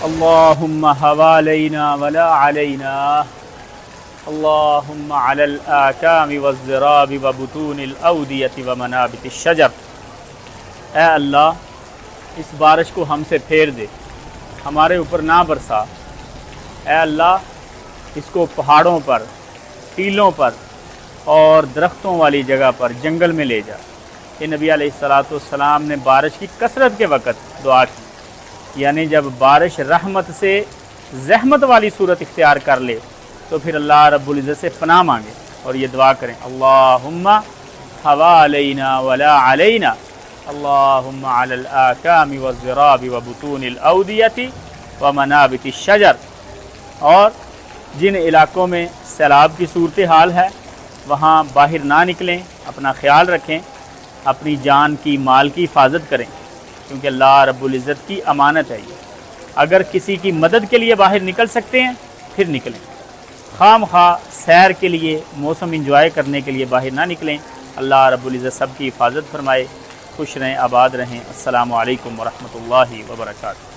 اللہم حوالینا ولا علینا اللہم علی الآکام والزراب وبطون الاودیۃ ومنابت الشجر۔ اے اللہ اس بارش کو ہم سے پھیر دے، ہمارے اوپر نہ برسا۔ اے اللہ اس کو پہاڑوں پر، ٹیلوں پر اور درختوں والی جگہ پر، جنگل میں لے جا۔ یہ نبی علیہ السلام نے بارش کی کثرت کے وقت دعا کی، یعنی جب بارش رحمت سے زحمت والی صورت اختیار کر لے تو پھر اللہ رب العزت سے پناہ مانگے اور یہ دعا کریں، اللہم حوالینا ولا علینا اللہم علی الآکام والزراب وبطون الاودیۃ ومنابت الشجر۔ اور جن علاقوں میں سیلاب کی صورتحال ہے وہاں باہر نہ نکلیں، اپنا خیال رکھیں، اپنی جان کی، مال کی حفاظت کریں، کیونکہ اللہ رب العزت کی امانت ہے یہ۔ اگر کسی کی مدد کے لیے باہر نکل سکتے ہیں پھر نکلیں، خام خواہ سیر کے لیے، موسم انجوائے کرنے کے لیے باہر نہ نکلیں۔ اللہ رب العزت سب کی حفاظت فرمائے، خوش رہیں، آباد رہیں۔ السلام علیکم ورحمۃ اللہ وبرکاتہ۔